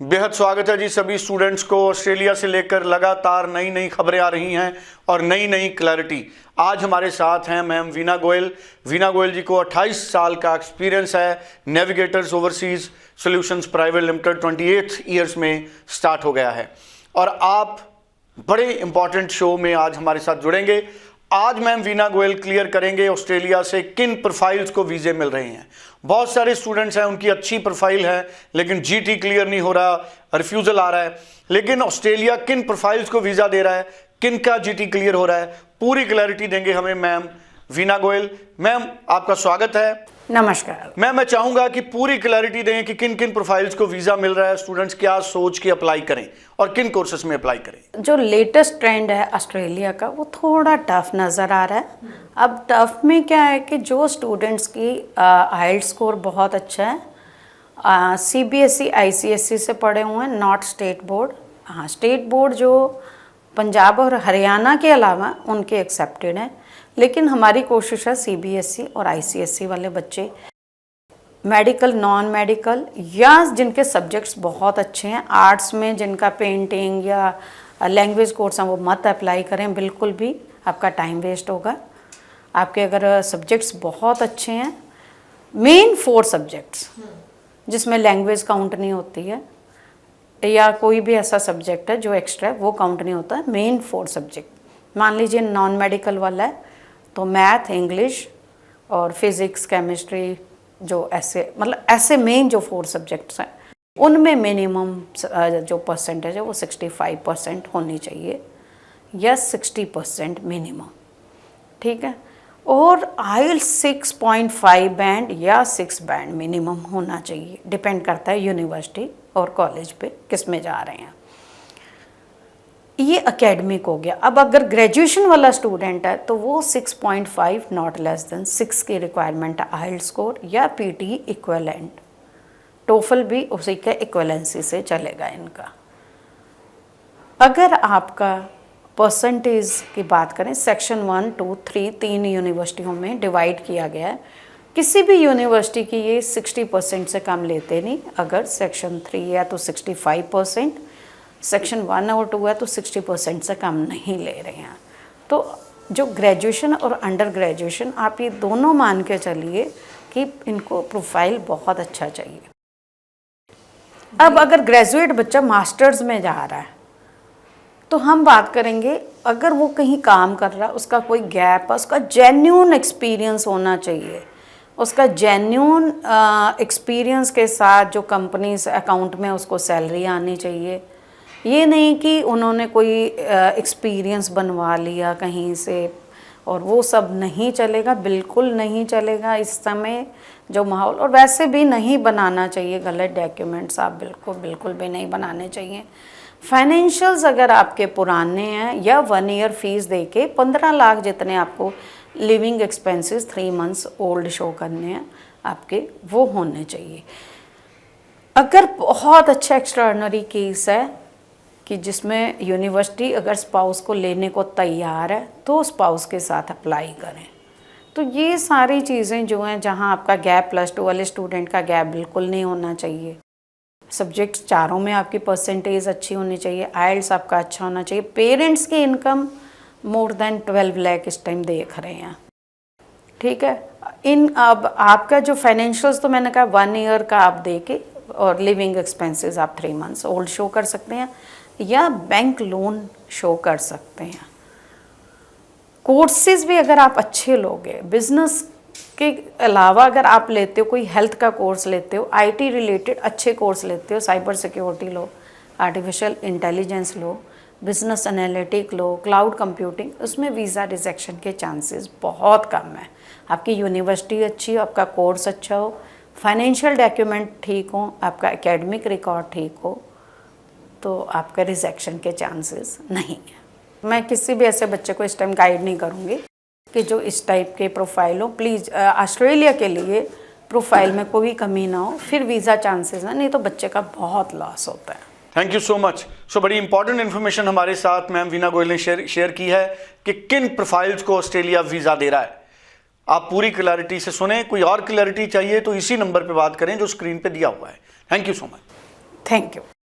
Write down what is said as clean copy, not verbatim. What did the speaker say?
बेहद स्वागत है जी सभी स्टूडेंट्स को। ऑस्ट्रेलिया से लेकर लगातार नई नई खबरें आ रही हैं और नई नई क्लैरिटी। आज हमारे साथ हैं मैम वीना गोयल। वीना गोयल जी को 28 साल का एक्सपीरियंस है। Navigators overseas solutions private limited 28 years में स्टार्ट हो गया है और आप बड़े इंपॉर्टेंट शो में आज हमारे साथ जुड़ेंगे। आज मैम वीना गोयल क्लियर करेंगे ऑस्ट्रेलिया से किन प्रोफाइल्स को वीज़े मिल रहे हैं। बहुत सारे स्टूडेंट्स हैं, उनकी अच्छी प्रोफाइल है लेकिन जीटी क्लियर नहीं हो रहा, रिफ्यूज़ल आ रहा है। लेकिन ऑस्ट्रेलिया किन प्रोफाइल्स को वीज़ा दे रहा है, किन का जीटी क्लियर हो रहा है, पूरी क्लैरिटी देंगे हमें मैम वीना गोयल। मैम आपका स्वागत है। नमस्कार मैम, मैं चाहूंगा कि पूरी क्लैरिटी दें कि किन किन प्रोफाइल्स को वीज़ा मिल रहा है, स्टूडेंट्स क्या सोच के अप्लाई करें और किन कोर्सेस में अप्लाई करें। जो लेटेस्ट ट्रेंड है ऑस्ट्रेलिया का वो थोड़ा टफ नज़र आ रहा है। अब टफ में क्या है कि जो स्टूडेंट्स की आइल्स स्कोर बहुत अच्छा है, सीबीएसई आईसीएसई से पढ़े हुए हैं, नॉट स्टेट बोर्ड। हाँ, स्टेट बोर्ड जो पंजाब और हरियाणा के अलावा उनके एक्सेप्टेड हैं, लेकिन हमारी कोशिश है सीबीएसई और आईसीएसई वाले बच्चे मेडिकल, नॉन मेडिकल या जिनके सब्जेक्ट्स बहुत अच्छे हैं, आर्ट्स में जिनका पेंटिंग या लैंग्वेज कोर्स हैं, वो मत अप्लाई करें बिल्कुल भी, आपका टाइम वेस्ट होगा। आपके अगर सब्जेक्ट्स बहुत अच्छे हैं, मेन 4 सब्जेक्ट्स जिसमें लैंग्वेज काउंट नहीं होती है या कोई भी ऐसा सब्जेक्ट है जो एक्स्ट्रा है वो काउंट नहीं होता है, मेन 4 सब्जेक्ट। मान लीजिए नॉन मेडिकल वाला है तो मैथ, इंग्लिश और फिज़िक्स, केमिस्ट्री, जो ऐसे मेन जो 4 सब्जेक्ट्स हैं उनमें मिनिमम जो परसेंटेज है वो 65% होनी चाहिए या 60% मिनिमम, ठीक है। और आइल्स 6.5 बैंड या 6 बैंड मिनिमम होना चाहिए, डिपेंड करता है यूनिवर्सिटी और कॉलेज पे किस में जा रहे हैं। ये एकेडमिक हो गया। अब अगर ग्रेजुएशन वाला स्टूडेंट है तो वो 6.5 नॉट लेस देन 6 की रिक्वायरमेंट है आइल्स स्कोर या पीटी इक्विवेलेंट। टोफल भी उसी के इक्विवेलेंसी से चलेगा इनका। अगर आपका परसेंटेज की बात करें, सेक्शन 1, 2, 3 3 यूनिवर्सिटियों में डिवाइड किया गया है। किसी भी यूनिवर्सिटी की ये 60% से कम लेते नहीं। अगर सेक्शन 3 है तो 65%, सेक्शन 1 और 2 है तो 60% से कम नहीं ले रहे हैं। तो जो ग्रेजुएशन और अंडर ग्रेजुएशन, आप ये दोनों मान के चलिए कि इनको प्रोफाइल बहुत अच्छा चाहिए। अब अगर ग्रेजुएट बच्चा मास्टर्स में जा रहा है तो हम बात करेंगे, अगर वो कहीं काम कर रहा है, उसका कोई गैप है, उसका जेन्युइन एक्सपीरियंस होना चाहिए। उसका जेन्युइन एक्सपीरियंस के साथ जो कंपनीज अकाउंट में उसको सैलरी आनी चाहिए। ये नहीं कि उन्होंने कोई एक्सपीरियंस बनवा लिया कहीं से, और वो सब नहीं चलेगा, बिल्कुल नहीं चलेगा इस समय जो माहौल। और वैसे भी नहीं बनाना चाहिए गलत डॉक्यूमेंट्स, आप बिल्कुल भी नहीं बनाने चाहिए। फाइनेंशियल्स अगर आपके पुराने हैं या 1 ईयर फीस दे के 15 लाख जितने आपको living expenses 3 months old show करने हैं आपके, वो होने चाहिए। अगर बहुत अच्छा एक्स्ट्राऑर्डिनरी केस है कि जिसमें यूनिवर्सिटी अगर स्पाउस को लेने को तैयार है तो स्पाउस के साथ अप्लाई करें। तो ये सारी चीज़ें जो हैं, जहां आपका गैप +2 वाले स्टूडेंट का गैप बिल्कुल नहीं होना चाहिए। सब्जेक्ट्स चारों में आपकी परसेंटेज अच्छी होनी चाहिए, आइल्स आपका अच्छा होना चाहिए। पेरेंट्स की इनकम मोर देन 12 लाख इस टाइम देख रहे हैं, ठीक है। अब आपका जो फाइनेंशियल्स, तो मैंने कहा 1 ईयर का आप दे के, और लिविंग एक्सपेंसेस आप 3 मंथ्स ओल्ड शो कर सकते हैं या बैंक लोन शो कर सकते हैं। कोर्सेज भी अगर आप अच्छे लोगे, बिजनेस के अलावा अगर आप लेते हो, कोई हेल्थ का कोर्स लेते हो, आईटी रिलेटेड अच्छे कोर्स लेते हो, साइबर सिक्योरिटी लो, आर्टिफिशियल इंटेलिजेंस लो, बिजनेस एनालिटिक लो, क्लाउड कंप्यूटिंग, उसमें वीज़ा रिजेक्शन के चांसेस बहुत कम है। आपकी यूनिवर्सिटी अच्छी हो, आपका कोर्स अच्छा हो, फाइनेंशियल डॉक्यूमेंट ठीक हो, आपका एकेडमिक रिकॉर्ड ठीक हो, तो आपका रिजेक्शन के चांसेस नहीं है। मैं किसी भी ऐसे बच्चे को इस टाइम गाइड नहीं करूँगी कि जो इस टाइप के प्रोफाइल हो। प्लीज़ ऑस्ट्रेलिया के लिए प्रोफाइल में कोई कमी ना हो, फिर वीज़ा चांसेस है, नहीं तो बच्चे का बहुत लॉस होता है। Thank you so much. बड़ी इंपॉर्टेंट इन्फॉर्मेशन हमारे साथ मैम वीना गोयल ने शेयर की है कि किन प्रोफाइल्स को ऑस्ट्रेलिया वीज़ा दे रहा है। आप पूरी क्लैरिटी से सुने। कोई और क्लैरिटी चाहिए तो इसी नंबर पे बात करें जो स्क्रीन पे दिया हुआ है। Thank you so much. Thank you.